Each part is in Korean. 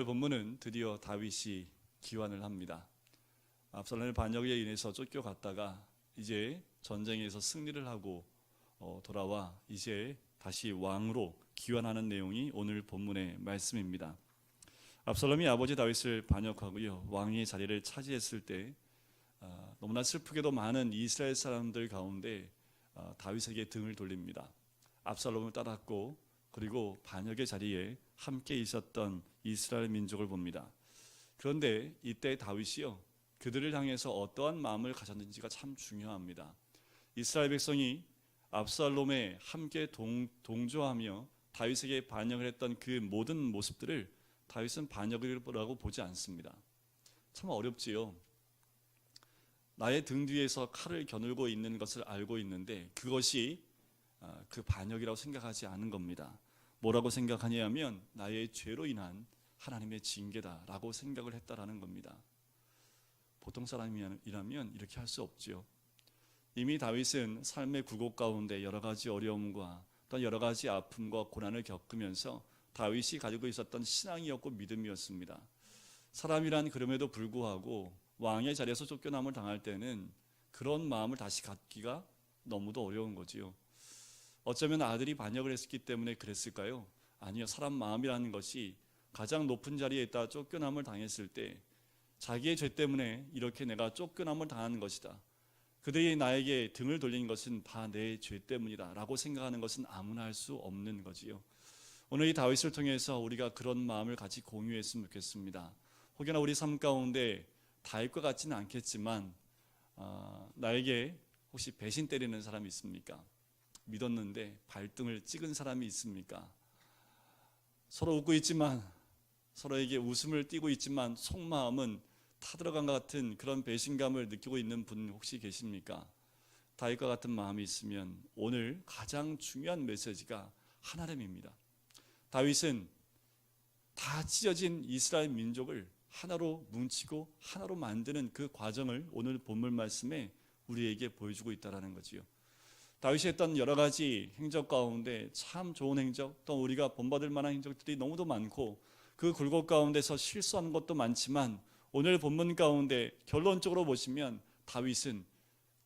본문은 드디어 다윗이 기환을 합니다. 압살롬의 반역에 인해서 쫓겨갔다가 이제 전쟁에서 승리를 하고 돌아와 이제 다시 왕으로 기환하는 내용이 오늘 본문의 말씀입니다. 압살롬이 아버지 다윗을 반역하고요, 왕의 자리를 차지했을 때 너무나 슬프게도 많은 이스라엘 사람들 가운데 다윗에게 등을 돌립니다. 압살롬을 따랐고 그리고 반역의 자리에 함께 있었던 이스라엘 민족을 봅니다. 그런데 이때 다윗이요, 그들을 향해서 어떠한 마음을 가졌는지가 참 중요합니다. 이스라엘 백성이 압살롬에 함께 동조하며 다윗에게 반역을 했던 그 모든 모습들을 다윗은 반역이라고 보지 않습니다. 참 어렵지요. 나의 등 뒤에서 칼을 겨누고 있는 것을 알고 있는데 그것이 그 반역이라고 생각하지 않은 겁니다. 뭐라고 생각하냐면 나의 죄로 인한 하나님의 징계다라고 생각을 했다라는 겁니다. 보통 사람이라면 이렇게 할 수 없지요. 이미 다윗은 삶의 굴곡 가운데 여러 가지 어려움과 또 여러 가지 아픔과 고난을 겪으면서 다윗이 가지고 있었던 신앙이었고 믿음이었습니다. 사람이란 그럼에도 불구하고 왕의 자리에서 쫓겨남을 당할 때는 그런 마음을 다시 갖기가 너무도 어려운 거지요. 어쩌면 아들이 반역을 했기 때문에 그랬을까요? 아니요. 사람 마음이라는 것이 가장 높은 자리에 있다 쫓겨남을 당했을 때 자기의 죄 때문에 이렇게 내가 쫓겨남을 당하는 것이다, 그들이 나에게 등을 돌린 것은 다 내 죄 때문이다 라고 생각하는 것은 아무나 할 수 없는 거지요. 오늘 이 다윗을 통해서 우리가 그런 마음을 같이 공유했으면 좋겠습니다. 혹여나 우리 삶 가운데 다윗과 같지는 않겠지만 나에게 혹시 배신 때리는 사람이 있습니까? 믿었는데 발등을 찍은 사람이 있습니까? 서로 웃고 있지만, 서로에게 웃음을 띠고 있지만 속마음은 타들어간 것 같은 그런 배신감을 느끼고 있는 분 혹시 계십니까? 다윗과 같은 마음이 있으면 오늘 가장 중요한 메시지가 하나됨입니다. 다윗은 다 찢어진 이스라엘 민족을 하나로 뭉치고 하나로 만드는 그 과정을 오늘 본문 말씀에 우리에게 보여주고 있다는 거지요. 다윗이 했던 여러 가지 행적 가운데 참 좋은 행적, 또 우리가 본받을 만한 행적들이 너무도 많고 그 굴곡 가운데서 실수한 것도 많지만 오늘 본문 가운데 결론적으로 보시면 다윗은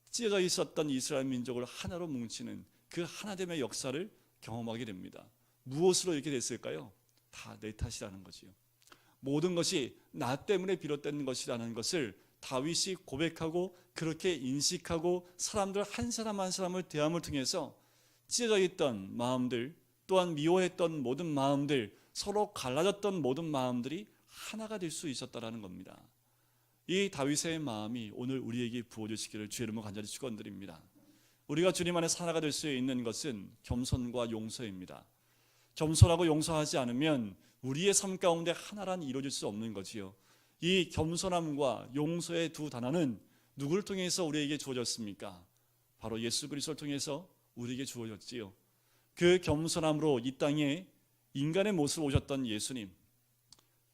찢어져 있었던 이스라엘 민족을 하나로 뭉치는 그 하나됨의 역사를 경험하게 됩니다. 무엇으로 이렇게 됐을까요? 다 내 탓이라는 거지요. 모든 것이 나 때문에 비롯된 것이라는 것을 다윗이 고백하고 그렇게 인식하고 사람들 한 사람 한 사람을 대함을 통해서 찢어져 있던 마음들, 또한 미워했던 모든 마음들, 서로 갈라졌던 모든 마음들이 하나가 될 수 있었다라는 겁니다. 이 다윗의 마음이 오늘 우리에게 부어주시기를 주의 이름으로 간절히 축원드립니다. 우리가 주님 안에 하나가 될 수 있는 것은 겸손과 용서입니다. 겸손하고 용서하지 않으면 우리의 삶 가운데 하나란 이루어질 수 없는 거지요. 이 겸손함과 용서의 두 단어는 누구를 통해서 우리에게 주어졌습니까? 바로 예수 그리스도를 통해서 우리에게 주어졌지요. 그 겸손함으로 이 땅에 인간의 모습으로 오셨던 예수님,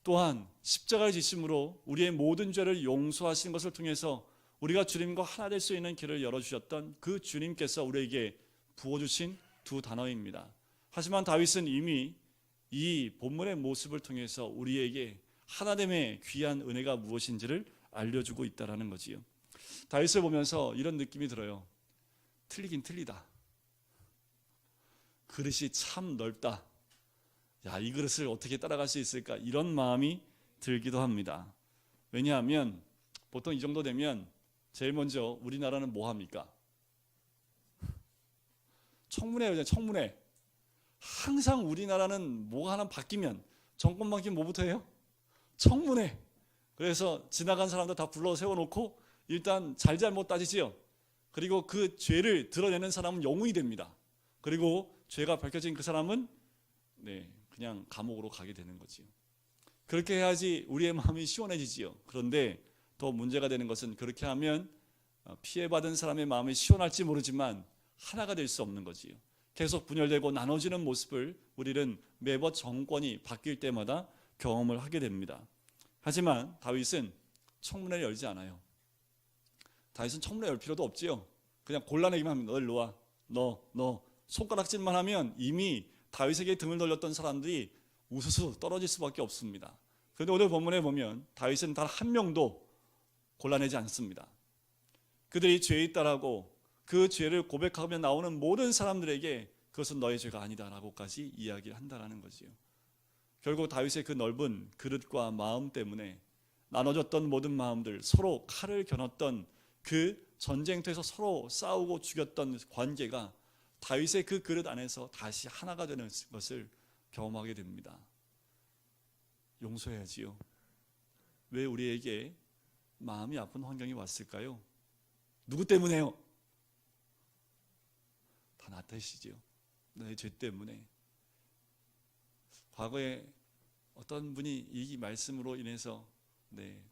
또한 십자가를 지심으로 우리의 모든 죄를 용서하신 것을 통해서 우리가 주님과 하나 될 수 있는 길을 열어주셨던 그 주님께서 우리에게 부어주신 두 단어입니다. 하지만 다윗은 이미 이 본문의 모습을 통해서 우리에게 하나됨의 귀한 은혜가 무엇인지를 알려주고 있다는 거지요. 다윗을 보면서 이런 느낌이 들어요. 틀리긴 틀리다. 그릇이 참 넓다. 야, 이 그릇을 어떻게 따라갈 수 있을까? 이런 마음이 들기도 합니다. 왜냐하면 보통 이 정도 되면 제일 먼저 우리나라는 뭐 합니까? 청문회예요. 청문회. 항상 우리나라는 뭐가 하나 바뀌면, 정권 바뀌면 뭐부터 해요? 청문회. 그래서 지나간 사람들 다 불러 세워놓고 일단 잘못 따지지요. 그리고 그 죄를 드러내는 사람은 영웅이 됩니다. 그리고 죄가 밝혀진 그 사람은 그냥 감옥으로 가게 되는 거지요. 그렇게 해야지 우리의 마음이 시원해지지요. 그런데 더 문제가 되는 것은 그렇게 하면 피해받은 사람의 마음이 시원할지 모르지만 하나가 될 수 없는 거지요. 계속 분열되고 나눠지는 모습을 우리는 매번 정권이 바뀔 때마다 경험을 하게 됩니다. 하지만 다윗은 청문회를 열지 않아요. 다윗은 청문회 열 필요도 없지요. 그냥 골라내기만 합니다. 너 일로 와. 너 손가락질만 하면 이미 다윗에게 등을 돌렸던 사람들이 우수수 떨어질 수밖에 없습니다. 그런데 오늘 본문에 보면 다윗은 단 한 명도 골라내지 않습니다. 그들이 죄에 있다라고 그 죄를 고백하며 나오는 모든 사람들에게 그것은 너의 죄가 아니다라고까지 이야기를 한다라는 거지요. 결국 다윗의 그 넓은 그릇과 마음 때문에 나눠졌던 모든 마음들, 서로 칼을 겨눴던 그 전쟁터에서 서로 싸우고 죽였던 관계가 다윗의 그 그릇 안에서 다시 하나가 되는 것을 경험하게 됩니다. 용서해야지요. 왜 우리에게 마음이 아픈 환경이 왔을까요? 누구 때문에요? 다 나 탓이지요. 내 죄 때문에. 과거에 어떤 분이 이 말씀으로 인해서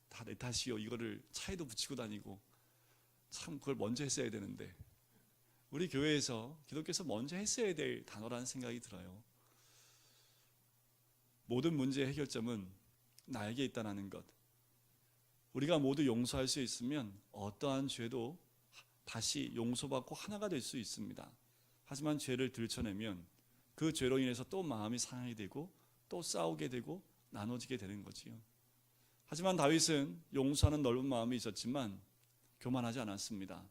다 내 탓이요, 이거를 차에도 붙이고 다니고, 참 그걸 먼저 했어야 되는데, 우리 교회에서 기독교에서 먼저 했어야 될 단어라는 생각이 들어요. 모든 문제의 해결점은 나에게 있다는 것. 우리가 모두 용서할 수 있으면 어떠한 죄도 다시 용서받고 하나가 될 수 있습니다. 하지만 죄를 들춰내면 그 죄로 인해서 또 마음이 상하게 되고 또 싸우게 되고 나눠지게 되는 거지요. 하지만 다윗은 용서하는 넓은 마음이 있었지만 교만하지 않았습니다.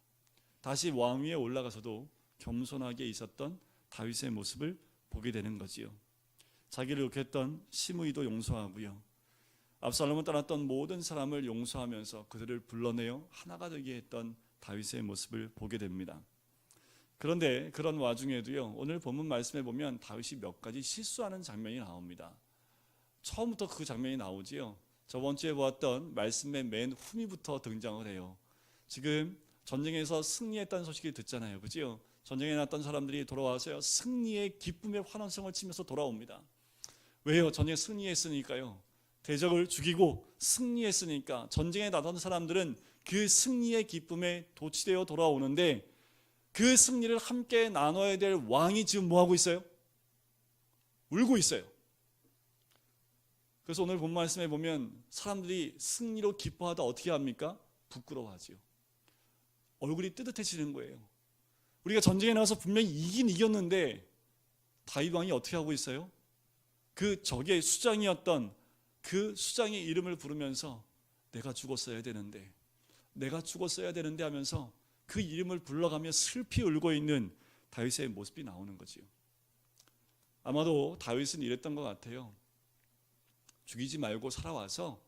다시 왕 위에 올라가서도 겸손하게 있었던 다윗의 모습을 보게 되는 거지요. 자기를 욕했던 시므이도 용서하고요, 압살롬을 떠났던 모든 사람을 용서하면서 그들을 불러내어 하나가 되게 했던 다윗의 모습을 보게 됩니다. 그런데 그런 와중에도요, 오늘 본문 말씀에 보면 다윗이 몇 가지 실수하는 장면이 나옵니다. 처음부터 그 장면이 나오지요. 저번 주에 보았던 말씀의 맨 후미부터 등장을 해요. 지금 전쟁에서 승리했다는 소식을 듣잖아요, 그죠? 전쟁에 났던 사람들이 돌아와서요, 승리의 기쁨의 환원성을 치면서 돌아옵니다. 왜요? 전쟁에 승리했으니까요. 대적을 죽이고 승리했으니까. 전쟁에 나던 사람들은 그 승리의 기쁨에 도취되어 돌아오는데, 그 승리를 함께 나눠야 될 왕이 지금 뭐 하고 있어요? 울고 있어요. 그래서 오늘 본 말씀에 보면 사람들이 승리로 기뻐하다 어떻게 합니까? 부끄러워하지요. 얼굴이 뜨뜻해지는 거예요. 우리가 전쟁에 나가서 분명히 이겼는데 다윗 왕이 어떻게 하고 있어요? 그 적의 수장이었던 그 수장의 이름을 부르면서 내가 죽었어야 되는데 하면서 그 이름을 불러가며 슬피 울고 있는 다윗의 모습이 나오는 거지요. 아마도 다윗은 이랬던 것 같아요. 죽이지 말고 살아와서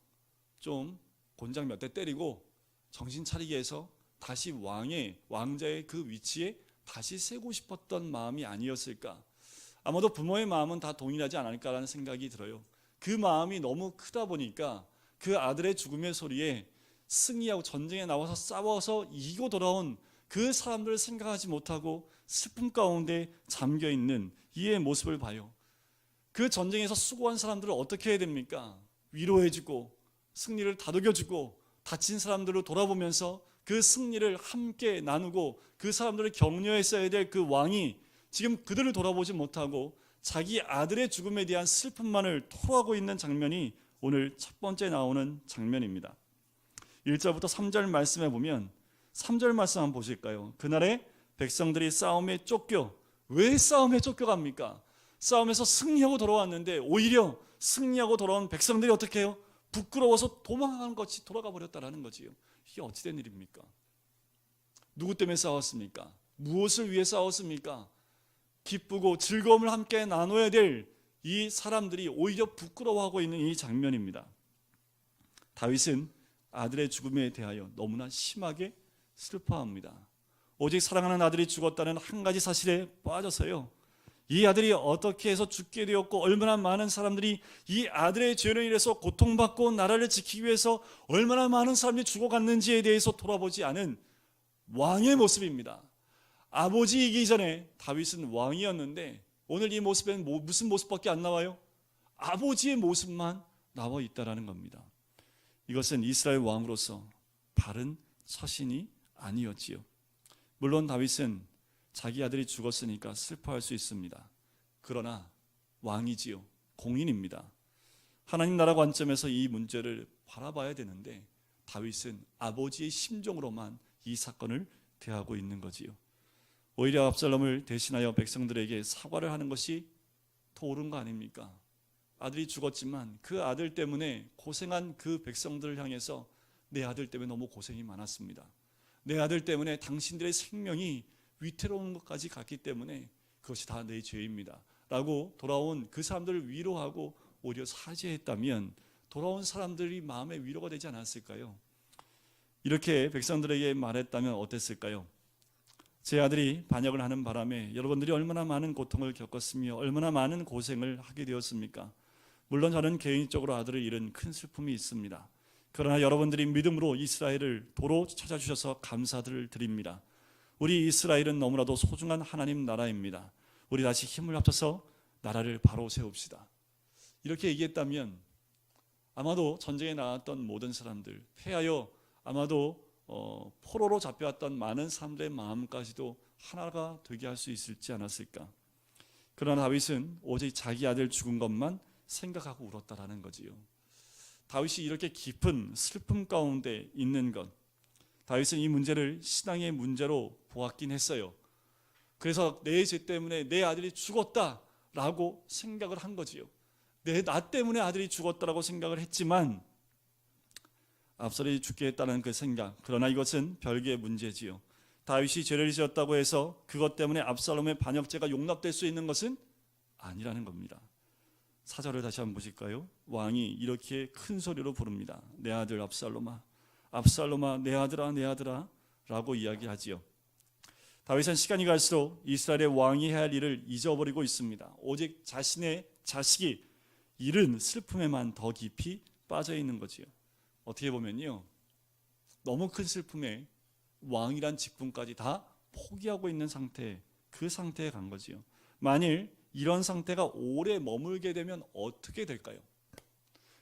좀 곤장 몇 대 때리고 정신 차리게 해서 다시 왕자의 그 위치에 다시 세고 싶었던 마음이 아니었을까. 아마도 부모의 마음은 다 동일하지 않을까라는 생각이 들어요. 그 마음이 너무 크다 보니까 그 아들의 죽음의 소리에 승리하고 전쟁에 나와서 싸워서 이기고 돌아온 그 사람들을 생각하지 못하고 슬픔 가운데 잠겨있는 이의 모습을 봐요. 그 전쟁에서 수고한 사람들을 어떻게 해야 됩니까? 위로해주고 승리를 다독여주고 다친 사람들을 돌아보면서 그 승리를 함께 나누고 그 사람들을 격려했어야 될 그 왕이 지금 그들을 돌아보지 못하고 자기 아들의 죽음에 대한 슬픔만을 토로하고 있는 장면이 오늘 첫 번째 나오는 장면입니다. 1절부터 3절 말씀에 보면 3절 말씀 한번 보실까요? 그날에 백성들이 싸움에 쫓겨. 왜 싸움에 쫓겨갑니까? 싸움에서 승리하고 돌아왔는데 오히려 승리하고 돌아온 백성들이 어떻게 해요? 부끄러워서 도망가는 것이 돌아가 버렸다라는 거지요. 이게 어찌된 일입니까? 누구 때문에 싸웠습니까? 무엇을 위해 싸웠습니까? 기쁘고 즐거움을 함께 나눠야 될 이 사람들이 오히려 부끄러워하고 있는 이 장면입니다. 다윗은 아들의 죽음에 대하여 너무나 심하게 슬퍼합니다. 오직 사랑하는 아들이 죽었다는 한 가지 사실에 빠져서요, 이 아들이 어떻게 해서 죽게 되었고 얼마나 많은 사람들이 이 아들의 죄로 인해서 고통받고 나라를 지키기 위해서 얼마나 많은 사람들이 죽어갔는지에 대해서 돌아보지 않은 왕의 모습입니다. 아버지이기 전에 다윗은 왕이었는데 오늘 이 모습에는 무슨 모습밖에 안 나와요? 아버지의 모습만 나와 있다라는 겁니다. 이것은 이스라엘 왕으로서 바른 처신이 아니었지요. 물론 다윗은 자기 아들이 죽었으니까 슬퍼할 수 있습니다. 그러나 왕이지요. 공인입니다. 하나님 나라 관점에서 이 문제를 바라봐야 되는데 다윗은 아버지의 심정으로만 이 사건을 대하고 있는 거지요. 오히려 압살롬을 대신하여 백성들에게 사과를 하는 것이 더 옳은 거 아닙니까? 아들이 죽었지만 그 아들 때문에 고생한 그 백성들을 향해서 내 아들 때문에 너무 고생이 많았습니다. 내 아들 때문에 당신들의 생명이 위태로운 것까지 갔기 때문에 그것이 다 내 죄입니다 라고 돌아온 그 사람들을 위로하고 오히려 사죄했다면 돌아온 사람들이 마음의 위로가 되지 않았을까요? 이렇게 백성들에게 말했다면 어땠을까요? 제 아들이 반역을 하는 바람에 여러분들이 얼마나 많은 고통을 겪었으며 얼마나 많은 고생을 하게 되었습니까? 물론 저는 개인적으로 아들을 잃은 큰 슬픔이 있습니다. 그러나 여러분들이 믿음으로 이스라엘을 도로 찾아주셔서 감사를 드립니다. 우리 이스라엘은 너무나도 소중한 하나님 나라입니다. 우리 다시 힘을 합쳐서 나라를 바로 세웁시다. 이렇게 얘기했다면 아마도 전쟁에 나왔던 모든 사람들, 패하여 아마도 포로로 잡혀왔던 많은 사람들의 마음까지도 하나가 되게 할 수 있을지 않았을까. 그러나 다윗은 오직 자기 아들 죽은 것만 생각하고 울었다라는 거지요. 다윗이 이렇게 깊은 슬픔 가운데 있는 것, 다윗은 이 문제를 신앙의 문제로 보았긴 했어요. 그래서 내 죄 때문에 내 아들이 죽었다라고 생각을 한 거지요. 나 때문에 아들이 죽었다라고 생각을 했지만 압살롬이 죽게 했다는 그 생각, 그러나 이것은 별개의 문제지요. 다윗이 죄를 지었다고 해서 그것 때문에 압살롬의 반역죄가 용납될 수 있는 것은 아니라는 겁니다. 4절을 다시 한번 보실까요? 왕이 이렇게 큰 소리로 부릅니다. 내 아들 압살롬아, 압살롬아, 내 아들아, 내 아들아 라고 이야기하지요. 다윗은 시간이 갈수록 이스라엘의 왕이 해야 할 일을 잊어버리고 있습니다. 오직 자신의 자식이 잃은 슬픔에만 더 깊이 빠져 있는 거지요. 어떻게 보면요, 너무 큰 슬픔에 왕이란 직분까지 다 포기하고 있는 상태, 그 상태에 간 거지요. 만일 이런 상태가 오래 머물게 되면 어떻게 될까요?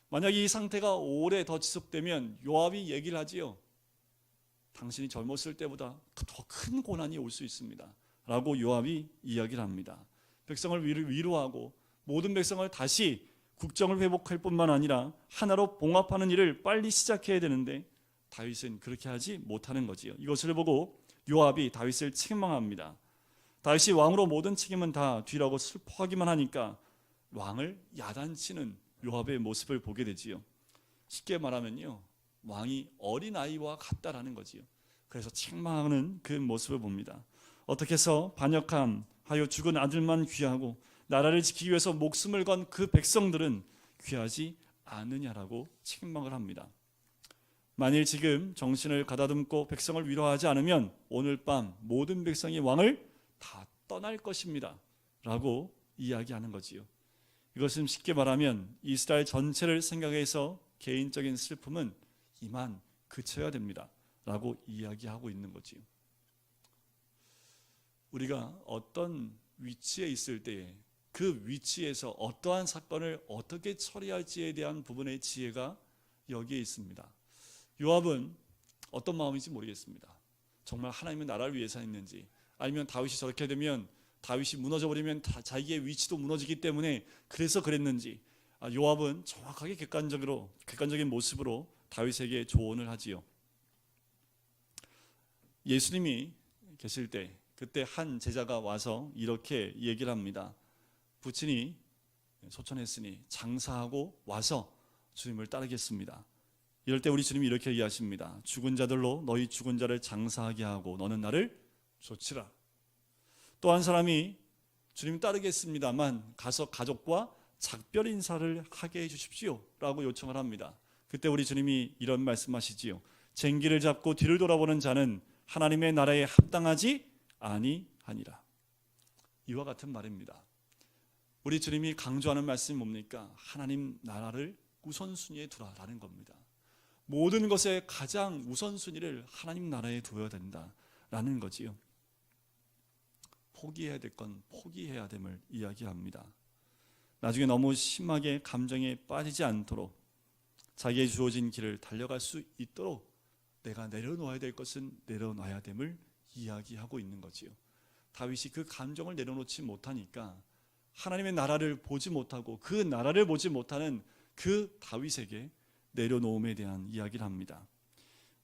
만약 이 상태가 오래 더 지속되면 요압이 얘기를 하지요. 당신이 젊었을 때보다 더 큰 고난이 올 수 있습니다 라고 요압이 이야기를 합니다. 백성을 위로하고 모든 백성을 다시 국정을 회복할 뿐만 아니라 하나로 봉합하는 일을 빨리 시작해야 되는데 다윗은 그렇게 하지 못하는 거지요. 이것을 보고 요압이 다윗을 책망합니다. 다윗이 왕으로 모든 책임은 다 뒤라고 슬퍼하기만 하니까 왕을 야단치는 요압의 모습을 보게 되지요. 쉽게 말하면요, 왕이 어린아이와 같다라는 거지요. 그래서 책망하는 그 모습을 봅니다. 어떻게 해서 반역하여 죽은 아들만 귀하고 나라를 지키기 위해서 목숨을 건 그 백성들은 귀하지 않느냐라고 책망을 합니다. 만일 지금 정신을 가다듬고 백성을 위로하지 않으면 오늘 밤 모든 백성이 왕을 다 떠날 것입니다 라고 이야기하는 거지요. 이것은 쉽게 말하면 이스라엘 전체를 생각해서 개인적인 슬픔은 이만 그쳐야 됩니다 라고 이야기하고 있는 거지요. 우리가 어떤 위치에 있을 때에 그 위치에서 어떠한 사건을 어떻게 처리할지에 대한 부분의 지혜가 여기에 있습니다. 요압은 어떤 마음인지 모르겠습니다. 정말 하나님의 나라를 위해서 했는지, 아니면 다윗이 저렇게 되면 다윗이 무너져버리면 자기의 위치도 무너지기 때문에 그래서 그랬는지, 요압은 정확하게 객관적인 모습으로 다윗에게 조언을 하지요. 예수님이 계실 때 그때 한 제자가 와서 이렇게 얘기를 합니다. 부친이 소천했으니 장사하고 와서 주님을 따르겠습니다. 이럴 때 우리 주님이 이렇게 이야기하십니다. 죽은 자들로 너희 죽은 자를 장사하게 하고 너는 나를 좇으라. 또 한 사람이 주님 따르겠습니다만 가서 가족과 작별 인사를 하게 해주십시오 라고 요청을 합니다. 그때 우리 주님이 이런 말씀하시지요. 쟁기를 잡고 뒤를 돌아보는 자는 하나님의 나라에 합당하지 아니하니라. 이와 같은 말입니다. 우리 주님이 강조하는 말씀이 뭡니까? 하나님 나라를 우선순위에 두라라는 겁니다. 모든 것의 가장 우선순위를 하나님 나라에 두어야 된다라는 거지요. 포기해야 될 건 포기해야 됨을 이야기합니다. 나중에 너무 심하게 감정에 빠지지 않도록 자기의 주어진 길을 달려갈 수 있도록 내가 내려놓아야 될 것은 내려놔야 됨을 이야기하고 있는 거지요. 다윗이 그 감정을 내려놓지 못하니까 하나님의 나라를 보지 못하고 그 나라를 보지 못하는 그 다윗에게 내려놓음에 대한 이야기를 합니다.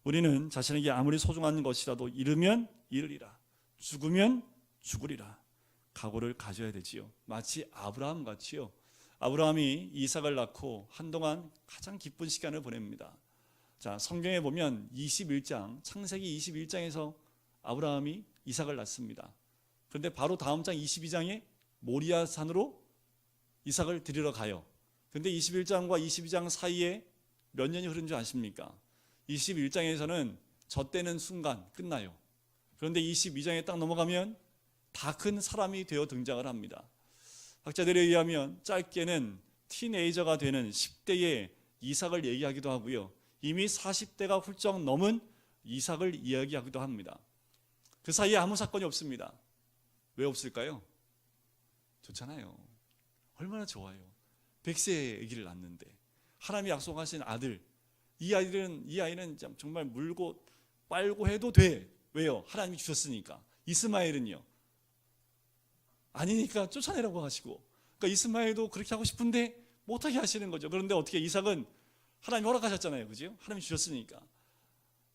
우리는 자신에게 아무리 소중한 것이라도 잃으면 잃으리라, 죽으면 죽으리라 각오를 가져야 되지요. 마치 아브라함 같이요. 아브라함이 이삭을 낳고 한동안 가장 기쁜 시간을 보냅니다. 자, 성경에 보면 21장, 창세기 21장에서 아브라함이 이삭을 낳습니다. 그런데 바로 다음 장 22장에 모리아 산으로 이삭을 드리러 가요. 그런데 21장과 22장 사이에 몇 년이 흐른 줄 아십니까? 21장에서는 젖대는 순간 끝나요. 그런데 22장에 딱 넘어가면 다 큰 사람이 되어 등장을 합니다. 학자들에 의하면 짧게는 티네이저가 되는 10대의 이삭을 얘기하기도 하고요. 이미 40대가 훌쩍 넘은 이삭을 이야기하기도 합니다. 그 사이에 아무 사건이 없습니다. 왜 없을까요? 좋잖아요. 얼마나 좋아요. 100세의 아기를 낳는데 하나님이 약속하신 아들, 이 아이는 정말 물고 빨고 해도 돼. 왜요? 하나님이 주셨으니까. 이스마엘은요? 아니니까 쫓아내라고 하시고, 그러니까 이스마엘도 그렇게 하고 싶은데 못하게 하시는 거죠. 그런데 어떻게 이삭은 하나님이 허락하셨잖아요. 그죠? 하나님이 주셨으니까.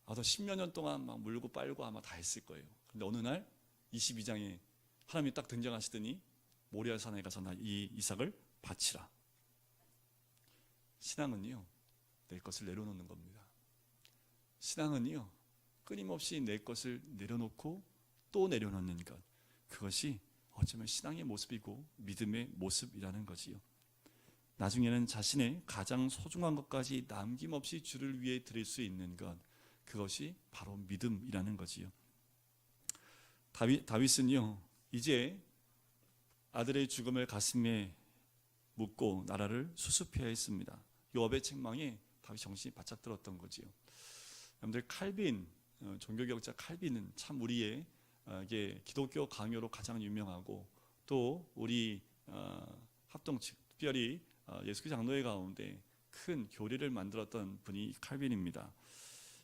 아마 10여 년 동안 막 물고 빨고 아마 다 했을 거예요. 근데 어느 날 22장에 하나님이 딱 등장하시더니 모리아 산에 가서 이 이삭을 바치라. 신앙은요, 내 것을 내려놓는 겁니다. 신앙은요, 끊임없이 내 것을 내려놓고 또 내려놓는 것. 그것이 어쩌면 신앙의 모습이고 믿음의 모습이라는 거지요. 나중에는 자신의 가장 소중한 것까지 남김없이 주를 위해 드릴 수 있는 것, 그것이 바로 믿음이라는 거지요. 다윗은요, 이제 아들의 죽음을 가슴에 묻고 나라를 수습해야 했습니다. 요압의 책망에 다윗 정신이 바짝 들었던 거지요. 여러분들 칼빈, 종교개혁자 칼빈은 참 우리의 기독교 강요로 가장 유명하고, 또 우리 합동 특별히 예수교 장로회 가운데 큰 교리를 만들었던 분이 칼빈입니다.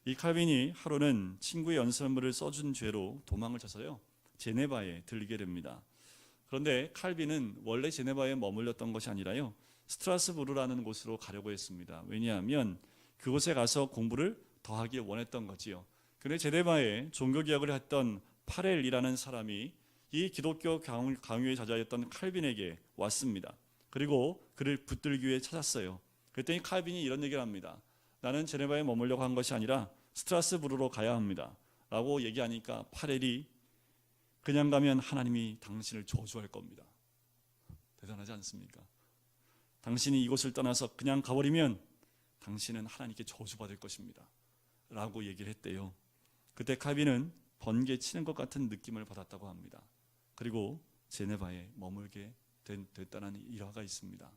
이 칼빈이 하루는 친구의 연설문을 써준 죄로 도망을 쳐서요, 제네바에 들리게 됩니다. 그런데 칼빈은 원래 제네바에 머물렀던 것이 아니라요, 스트라스부르라는 곳으로 가려고 했습니다. 왜냐하면 그곳에 가서 공부를 더 하길 원했던 거지요. 그런데 제네바에 종교개혁을 했던 파렐이라는 사람이 이 기독교 강요에 잦아있던 칼빈에게 왔습니다. 그리고 그를 붙들기 위해 찾았어요. 그랬더니 칼빈이 이런 얘기를 합니다. 나는 제네바에 머물려고 한 것이 아니라 스트라스부르로 가야 합니다 라고 얘기하니까 파렐이 그냥 가면 하나님이 당신을 저주할 겁니다. 대단하지 않습니까? 당신이 이곳을 떠나서 그냥 가버리면 당신은 하나님께 저주받을 것입니다 라고 얘기를 했대요. 그때 칼빈은 번개 치는 것 같은 느낌을 받았다고 합니다. 그리고 제네바에 머물게 됐다는 일화가 있습니다.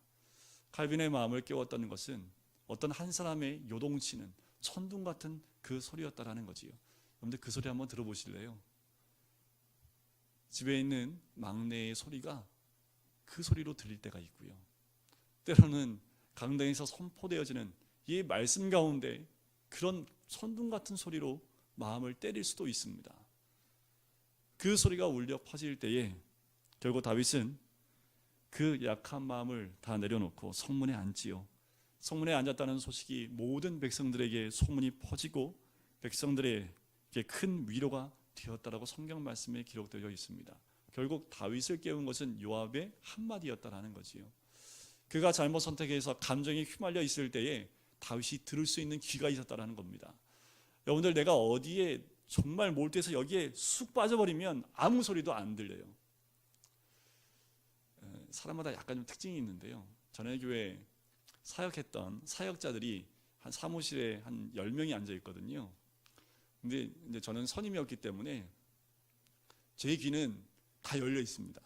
칼빈의 마음을 깨웠던 것은 어떤 한 사람의 요동치는 천둥 같은 그 소리였다라는 거지요. 여러분들 그 소리 한번 들어보실래요? 집에 있는 막내의 소리가 그 소리로 들릴 때가 있고요. 때로는 강당에서 선포되어지는 이 말씀 가운데 그런 천둥 같은 소리로 마음을 때릴 수도 있습니다. 그 소리가 울려 퍼질 때에 결국 다윗은 그 약한 마음을 다 내려놓고 성문에 앉지요. 성문에 앉았다는 소식이 모든 백성들에게 소문이 퍼지고 백성들에게 큰 위로가 되었다라고 성경 말씀에 기록되어 있습니다. 결국 다윗을 깨운 것은 요압의 한마디였다라는 거지요. 그가 잘못 선택해서 감정에 휘말려 있을 때에 다윗이 들을 수 있는 귀가 있었다라는 겁니다. 여러분들, 내가 어디에 정말 몰두해서 여기에 쑥 빠져버리면 아무 소리도 안 들려요. 사람마다 약간 좀 특징이 있는데요, 전에 교회 사역했던 사역자들이 한 사무실에 한 10명이 앉아 있거든요. 근데 이제 저는 선임이었기 때문에 제 귀는 다 열려 있습니다.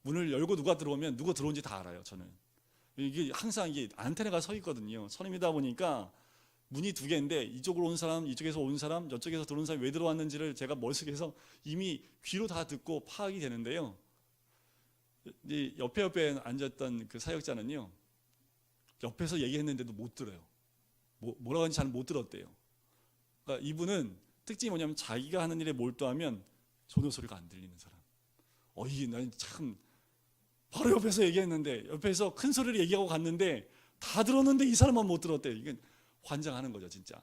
문을 열고 누가 들어오면 누가 들어온지 다 알아요. 저는 이게 항상 이게 안테나가 서 있거든요. 선임이다 보니까 문이 두 개인데 이쪽으로 온 사람, 이쪽에서 온 사람, 저쪽에서 들어온 사람이 왜 들어왔는지를 제가 머릿속에서 이미 귀로 다 듣고 파악이 되는데요. 옆에 앉았던 그 사역자는요, 옆에서 얘기했는데도 못 들어요. 뭐라고 하는지 잘 못 들었대요. 그러니까 이분은 특징이 뭐냐면 자기가 하는 일에 몰두하면 전혀 소리가 안 들리는 사람. 이게 난 참, 바로 옆에서 얘기했는데, 옆에서 큰 소리를 얘기하고 갔는데 다 들었는데 이 사람만 못 들었대요. 이건 환장하는 거죠, 진짜.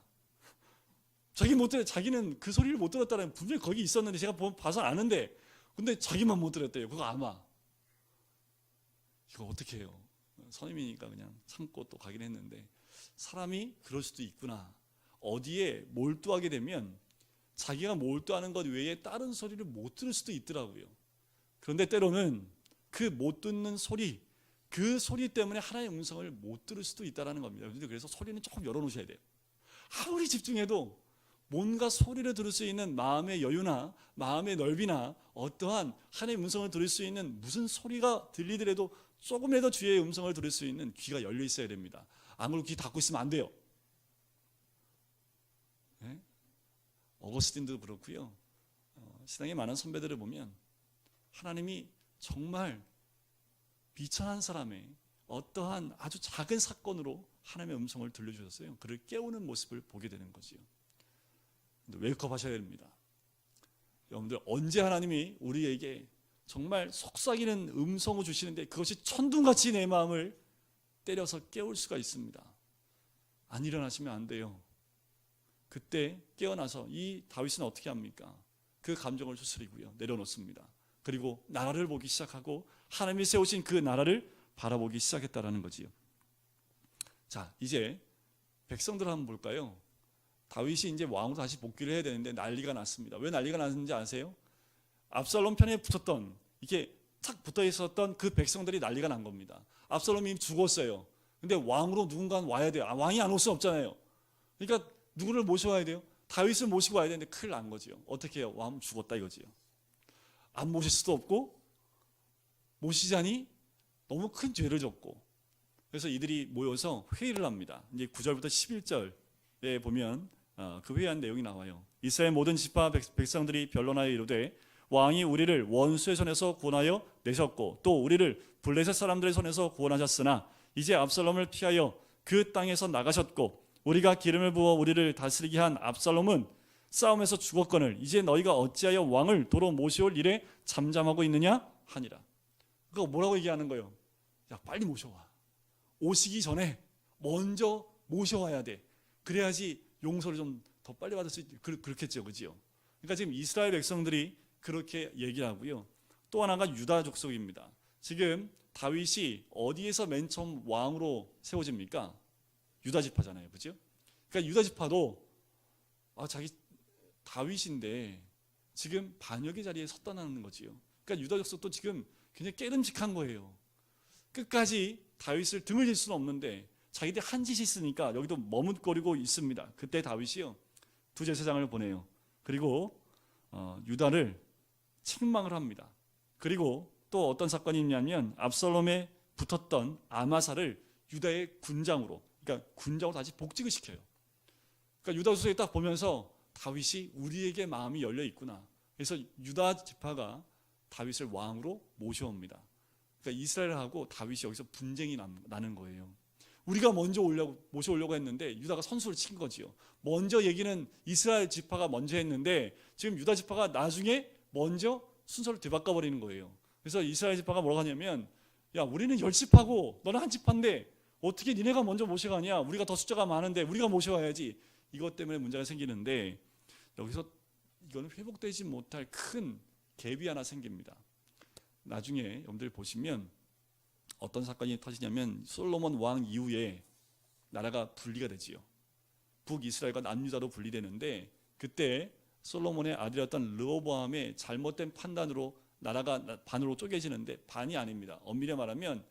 자기는 그 소리를 못 들었다는, 분명히 거기 있었는데 제가 봐서 아는데, 근데 자기만 못 들었대요. 그거 아마. 이거 어떻게 해요? 선임이니까 그냥 참고 또 가긴 했는데, 사람이 그럴 수도 있구나. 어디에 몰두하게 되면 자기가 몰두하는 것 외에 다른 소리를 못 들을 수도 있더라고요. 그런데 때로는 그 못 듣는 소리, 그 소리 때문에 하나님의 음성을 못 들을 수도 있다는 겁니다. 그래서 소리는 조금 열어놓으셔야 돼요. 아무리 집중해도 뭔가 소리를 들을 수 있는 마음의 여유나 마음의 넓이나 어떠한 하나님의 음성을 들을 수 있는 무슨 소리가 들리더라도 조금이라도 주의 음성을 들을 수 있는 귀가 열려 있어야 됩니다. 아무리 귀 닫고 있으면 안 돼요. 네? 어거스틴도 그렇고요. 신앙의 많은 선배들을 보면 하나님이 정말 비천한 사람의 어떠한 아주 작은 사건으로 하나님의 음성을 들려주셨어요. 그를 깨우는 모습을 보게 되는 거지요. 웨이크업 하셔야 됩니다. 여러분들, 언제 하나님이 우리에게 정말 속삭이는 음성을 주시는데 그것이 천둥같이 내 마음을 때려서 깨울 수가 있습니다. 안 일어나시면 안 돼요. 그때 깨어나서 이 다윗은 어떻게 합니까? 그 감정을 추스리고요, 내려놓습니다. 그리고 나라를 보기 시작하고 하나님이 세우신 그 나라를 바라보기 시작했다라는 거지요. 자, 이제 백성들 한번 볼까요? 다윗이 이제 왕으로 다시 복귀를 해야 되는데 난리가 났습니다. 왜 난리가 났는지 아세요? 압살롬 편에 붙었던, 이렇게 탁 붙어 있었던 그 백성들이 난리가 난 겁니다. 압살롬이 이미 죽었어요. 근데 왕으로 누군가 와야 돼요. 왕이 안 올 수 없잖아요. 그러니까 누구를 모셔와야 돼요? 다윗을 모시고 와야 되는데 큰일 난 거지요. 어떻게 해요? 왕 죽었다 이거지요. 안 모실 수도 없고, 모시자니 너무 큰 죄를 졌고, 그래서 이들이 모여서 회의를 합니다. 이제 9절부터 11절에 보면 그 회의한 내용이 나와요. 이스라엘 모든 지파 백성들이 변론하여 이르되, 왕이 우리를 원수의 손에서 구원하여 내셨고 또 우리를 블레셋 사람들의 손에서 구원하셨으나 이제 압살롬을 피하여 그 땅에서 나가셨고 우리가 기름을 부어 우리를 다스리게 한 압살롬은 싸움에서 죽었거늘 이제 너희가 어찌하여 왕을 도로 모셔올 일에 잠잠하고 있느냐 하니라. 그거 뭐라고 얘기하는 거예요? 야, 빨리 모셔와. 오시기 전에 먼저 모셔와야 돼. 그래야지 용서를 좀 더 빨리 받을 수 있지. 그렇겠죠, 그지요? 그러니까 지금 이스라엘 백성들이 그렇게 얘기를 하고요. 또 하나가 유다 족속입니다. 지금 다윗이 어디에서 맨 처음 왕으로 세워집니까? 유다 지파잖아요, 그죠? 그러니까 유다 지파도 자기 다윗인데 지금 반역의 자리에 섰다는 거지요. 그러니까 유다 족속도 지금 굉장히 깨름직한 거예요. 끝까지 다윗을 등을 질 수는 없는데 자기들 한 짓이 있으니까 여기도 머뭇거리고 있습니다. 그때 다윗이요, 두 제사장을 보내요. 그리고 유다를 책망을 합니다. 그리고 또 어떤 사건이 있냐면 압살롬에 붙었던 아마사를 유다의 군장으로, 그러니까 군장으로 다시 복직을 시켜요. 그러니까 유다 족속이 딱 보면서 다윗이 우리에게 마음이 열려 있구나. 그래서 유다 지파가 다윗을 왕으로 모셔옵니다. 그러니까 이스라엘하고 다윗이 여기서 분쟁이 나는 거예요. 우리가 먼저 모셔오려고 했는데 유다가 선수를 친 거지요. 먼저 얘기는 이스라엘 지파가 먼저 했는데 지금 유다 지파가 나중에 먼저 순서를 뒤바꿔 버리는 거예요. 그래서 이스라엘 지파가 뭐라고 하냐면, 야, 우리는 10지파고 너는 한 지파인데 어떻게 니네가 먼저 모셔가냐? 우리가 더 숫자가 많은데 우리가 모셔와야지. 이것 때문에 문제가 생기는데 여기서 이거는 회복되지 못할 큰 갭이 하나 생깁니다. 나중에 여러분들 보시면 어떤 사건이 터지냐면 솔로몬 왕 이후에 나라가 분리가 되지요. 북이스라엘과 남유다로 분리되는데 그때 솔로몬의 아들이었던 르호보암의 잘못된 판단으로 나라가 반으로 쪼개지는데 반이 아닙니다. 엄밀히 말하면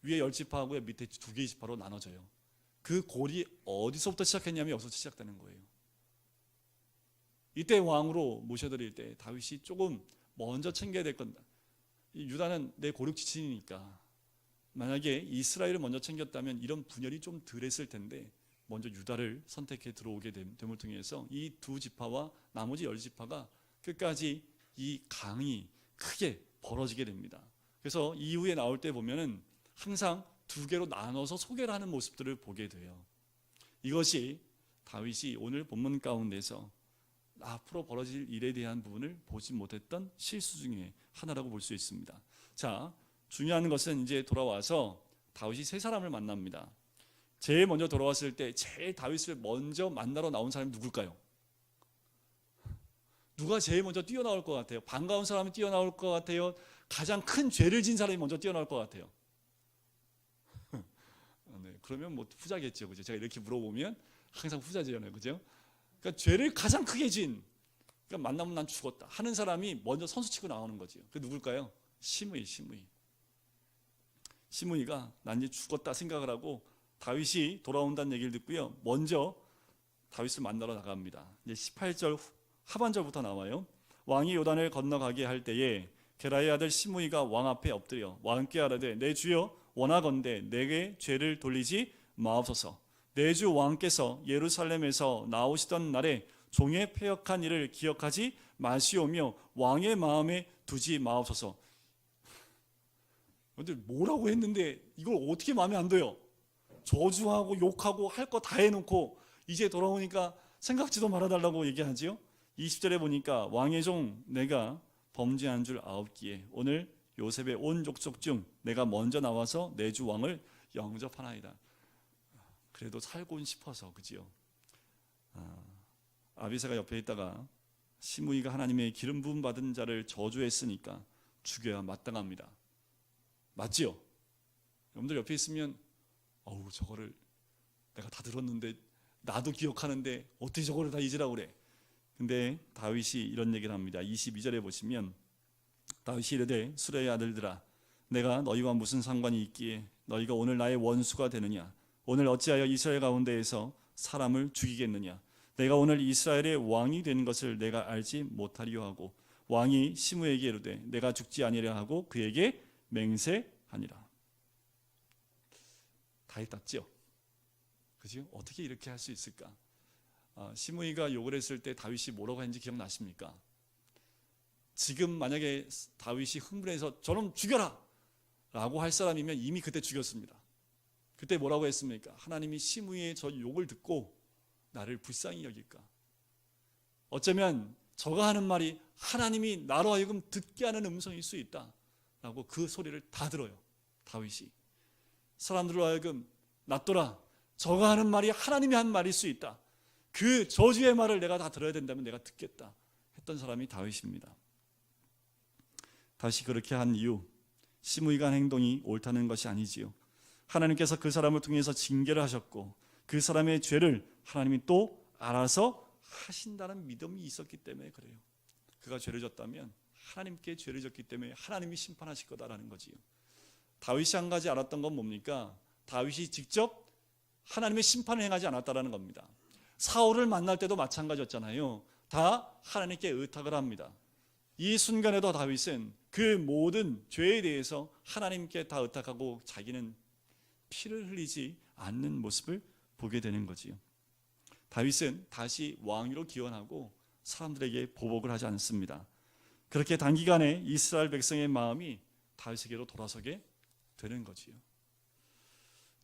위에 10지파하고 밑에 2개의 지파로 나눠져요. 그 골이 어디서부터 시작했냐면 여기서 시작되는 거예요. 이때 왕으로 모셔드릴 때 다윗이 조금 먼저 챙겨야 될 건다. 유다는 내 고륙 지친이니까 만약에 이스라엘을 먼저 챙겼다면 이런 분열이 좀 덜했을 텐데 먼저 유다를 선택해 들어오게 됨을 통해서 이 두 지파와 나머지 10지파가 끝까지 이 강이 크게 벌어지게 됩니다. 그래서 이후에 나올 때 보면은 항상 2개로 나눠서 소개를 하는 모습들을 보게 돼요. 이것이 다윗이 오늘 본문 가운데서 앞으로 벌어질 일에 대한 부분을 보지 못했던 실수 중에 하나라고 볼 수 있습니다. 자, 중요한 것은 이제 돌아와서 다윗이 세 사람을 만납니다. 제일 먼저 돌아왔을 때 제일 다윗을 먼저 만나러 나온 사람이 누굴까요? 누가 제일 먼저 뛰어나올 것 같아요? 반가운 사람이 뛰어나올 것 같아요? 가장 큰 죄를 진 사람이 먼저 뛰어나올 것 같아요? 그러면 뭐 후자겠죠, 그죠? 제가 이렇게 물어보면 항상 후자잖아요, 그죠? 그러니까 죄를 가장 크게 진, 그러니까 만나면 난 죽었다 하는 사람이 먼저 선수 치고 나오는 거죠. 그 누굴까요? 시므이. 시므이가 난 이제 죽었다 생각을 하고 다윗이 돌아온다는 얘기를 듣고요. 먼저 다윗을 만나러 나갑니다. 이제 18절 하반절부터 나와요. 왕이 요단을 건너가게 할 때에 게라의 아들 시므이가 왕 앞에 엎드려 왕께 하라되 내 주여 원하건대 내게 죄를 돌리지 마옵소서. 내 주 왕께서 예루살렘에서 나오시던 날에 종의 패역한 일을 기억하지 마시오며 왕의 마음에 두지 마옵소서. 근데 뭐라고 했는데 이걸 어떻게 마음에 안 둬요? 저주하고 욕하고 할 거 다 해놓고 이제 돌아오니까 생각지도 말아달라고 얘기하지요. 20절에 보니까 왕의 종 내가 범죄한 줄 아옵기에 오늘 요셉의 온 족속 중 내가 먼저 나와서 내 주 왕을 영접하나이다. 그래도 살고 싶어서, 그지요? 아비새가 옆에 있다가 시므이가 하나님의 기름 부음 받은 자를 저주했으니까 죽여야 마땅합니다. 맞지요? 여러분들 옆에 있으면 어우 저거를 내가 다 들었는데 나도 기억하는데 어떻게 저거를 다 잊으라고 그래. 근데 다윗이 이런 얘기를 합니다. 22절에 보시면 다윗이 이르되 수레의 아들들아 내가 너희와 무슨 상관이 있기에 너희가 오늘 나의 원수가 되느냐. 오늘 어찌하여 이스라엘 가운데에서 사람을 죽이겠느냐. 내가 오늘 이스라엘의 왕이 된 것을 내가 알지 못하리요 하고 왕이 시므에게 이르되 내가 죽지 아니하려 하고 그에게 맹세하니라. 다윗 답지요. 그죠? 어떻게 이렇게 할 수 있을까? 시므이가 욕을 했을 때 다윗이 뭐라고 했는지 기억나십니까? 지금 만약에 다윗이 흥분해서 저놈 죽여라 라고 할 사람이면 이미 그때 죽였습니다. 그때 뭐라고 했습니까? 하나님이 시므이의 저 욕을 듣고 나를 불쌍히 여길까? 어쩌면 저가 하는 말이 하나님이 나로 하여금 듣게 하는 음성일 수 있다 라고 그 소리를 다 들어요. 다윗이 사람들로 하여금 낫더라, 저가 하는 말이 하나님이 한 말일 수 있다, 그 저주의 말을 내가 다 들어야 된다면 내가 듣겠다 했던 사람이 다윗입니다. 다시 그렇게 한 이유, 시므이가 한 행동이 옳다는 것이 아니지요. 하나님께서 그 사람을 통해서 징계를 하셨고 그 사람의 죄를 하나님이 또 알아서 하신다는 믿음이 있었기 때문에 그래요. 그가 죄를 졌다면 하나님께 죄를 졌기 때문에 하나님이 심판하실 거다라는 거지요. 다윗이 한 가지 알았던 건 뭡니까? 다윗이 직접 하나님의 심판을 행하지 않았다라는 겁니다. 사울을 만날 때도 마찬가지였잖아요. 다 하나님께 의탁을 합니다. 이 순간에도 다윗은 그 모든 죄에 대해서 하나님께 다 의탁하고 자기는 피를 흘리지 않는 모습을 보게 되는 거지요. 다윗은 다시 왕위로 기원하고 사람들에게 보복을 하지 않습니다. 그렇게 단기간에 이스라엘 백성의 마음이 다윗에게로 돌아서게 되는 거지요.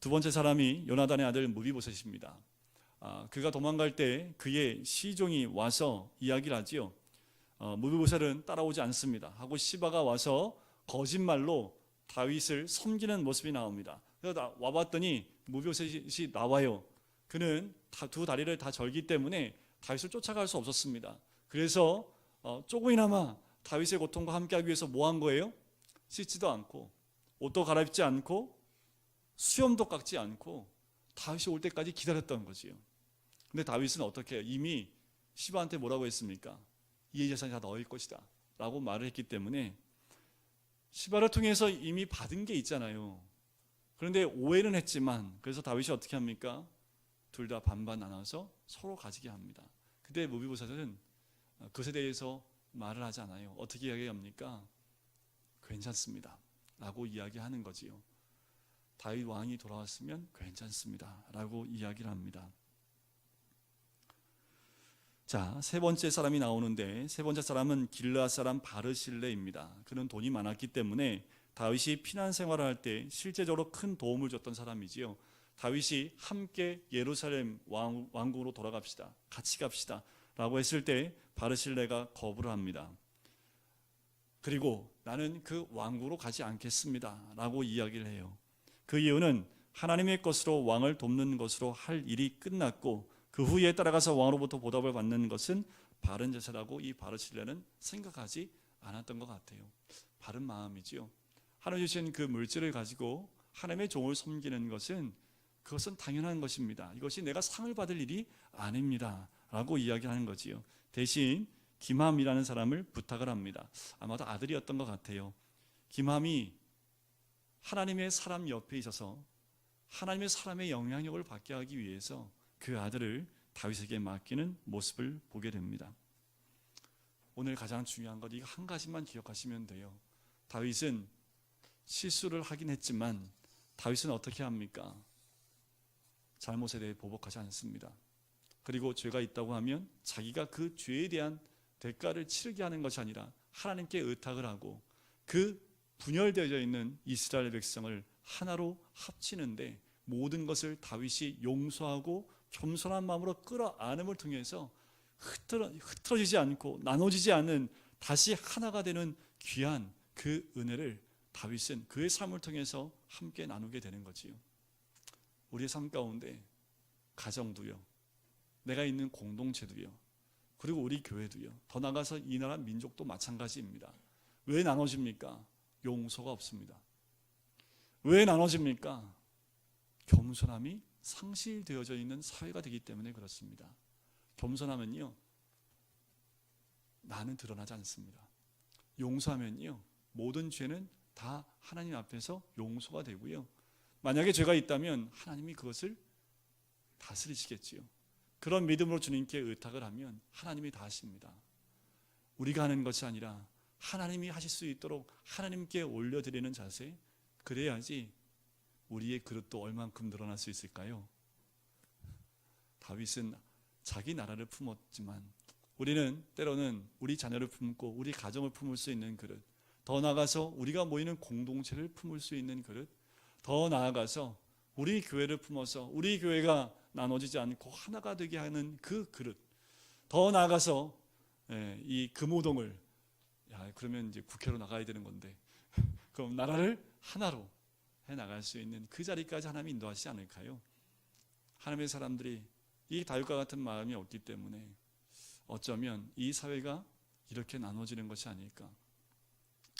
두 번째 사람이 요나단의 아들 무비보셋입니다. 그가 도망갈 때 그의 시종이 와서 이야기를 하지요. 무비보셋은 따라오지 않습니다. 하고 시바가 와서 거짓말로 다윗을 섬기는 모습이 나옵니다. 그래서 와봤더니 무비보셋이 나와요. 그는 두 다리를 다 절기 때문에 다윗을 쫓아갈 수 없었습니다. 그래서 조금이나마 다윗의 고통과 함께하기 위해서 뭐 한 거예요? 씻지도 않고 옷도 갈아입지 않고 수염도 깎지 않고 다윗이 올 때까지 기다렸던 거지요. 근데 다윗은 어떻게 해요? 이미 시바한테 뭐라고 했습니까? 이 재산이 다 너희 것이다 라고 말을 했기 때문에 시바를 통해서 이미 받은 게 있잖아요. 그런데 오해는 했지만 그래서 다윗이 어떻게 합니까? 둘 다 반반 나눠서 서로 가지게 합니다. 그때 무비보셋은 그것에 대해서 말을 하지 않아요. 어떻게 이야기합니까? 괜찮습니다 라고 이야기하는 거지요. 다윗 왕이 돌아왔으면 괜찮습니다 라고 이야기를 합니다. 자, 세 번째 사람이 나오는데 세 번째 사람은 길르앗 사람 바르실레입니다. 그는 돈이 많았기 때문에 다윗이 피난 생활을 할 때 실제적으로 큰 도움을 줬던 사람이지요. 다윗이 함께 예루살렘 왕궁으로 돌아갑시다, 같이 갑시다 라고 했을 때 바르실레가 거부를 합니다. 그리고 나는 그 왕궁으로 가지 않겠습니다 라고 이야기를 해요. 그 이유는 하나님의 것으로 왕을 돕는 것으로 할 일이 끝났고 그 후에 따라가서 왕으로부터 보답을 받는 것은 바른 자세라고 이 바르실레는 생각하지 않았던 것 같아요. 바른 마음이지요. 하나님 주신 그 물질을 가지고 하나님의 종을 섬기는 것은 그것은 당연한 것입니다. 이것이 내가 상을 받을 일이 아닙니다 라고 이야기하는 거지요. 대신 김함이라는 사람을 부탁을 합니다. 아마도 아들이었던 것 같아요. 김함이 하나님의 사람 옆에 있어서 하나님의 사람의 영향력을 받게 하기 위해서 그 아들을 다윗에게 맡기는 모습을 보게 됩니다. 오늘 가장 중요한 것, 이거 한 가지만 기억하시면 돼요. 다윗은 실수를 하긴 했지만 다윗은 어떻게 합니까? 잘못에 대해 보복하지 않습니다. 그리고 죄가 있다고 하면 자기가 그 죄에 대한 대가를 치르게 하는 것이 아니라 하나님께 의탁을 하고 그 분열되어져 있는 이스라엘 백성을 하나로 합치는데 모든 것을 다윗이 용서하고 겸손한 마음으로 끌어안음을 통해서 흐트러지지 않고 나눠지지 않는 다시 하나가 되는 귀한 그 은혜를 다윗은 그의 삶을 통해서 함께 나누게 되는 거지요. 우리의 삶 가운데 가정도요, 내가 있는 공동체도요, 그리고 우리 교회도요, 더 나아가서 이 나라 민족도 마찬가지입니다. 왜 나눠집니까? 용서가 없습니다. 왜 나눠집니까? 겸손함이 상실되어져 있는 사회가 되기 때문에 그렇습니다. 겸손하면요, 나는 드러나지 않습니다. 용서하면요, 모든 죄는 다 하나님 앞에서 용서가 되고요, 만약에 죄가 있다면 하나님이 그것을 다스리시겠지요. 그런 믿음으로 주님께 의탁을 하면 하나님이 다 하십니다. 우리가 하는 것이 아니라 하나님이 하실 수 있도록 하나님께 올려드리는 자세, 그래야지 우리의 그릇도 얼만큼 늘어날 수 있을까요? 다윗은 자기 나라를 품었지만 우리는 때로는 우리 자녀를 품고 우리 가정을 품을 수 있는 그릇, 더 나아가서 우리가 모이는 공동체를 품을 수 있는 그릇, 더 나아가서 우리 교회를 품어서 우리 교회가 나눠지지 않고 하나가 되게 하는 그 그릇, 더 나아가서 이 금오동을, 그러면 이제 국회로 나가야 되는 건데 그럼 나라를 하나로 해나갈 수 있는 그 자리까지 하나님이 인도하시지 않을까요? 하나님의 사람들이 이 다윗과 같은 마음이 없기 때문에 어쩌면 이 사회가 이렇게 나눠지는 것이 아닐까.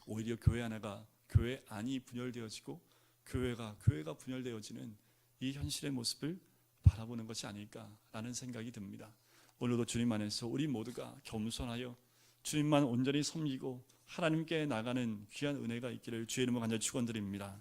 오히려 교회 하나가 교회 안이 분열되어지고 교회가 분열되어지는 이 현실의 모습을 바라보는 것이 아닐까라는 생각이 듭니다. 오늘도 주님 안에서 우리 모두가 겸손하여 주님만 온전히 섬기고 하나님께 나가는 귀한 은혜가 있기를 주의 이름으로 간절히 축원드립니다.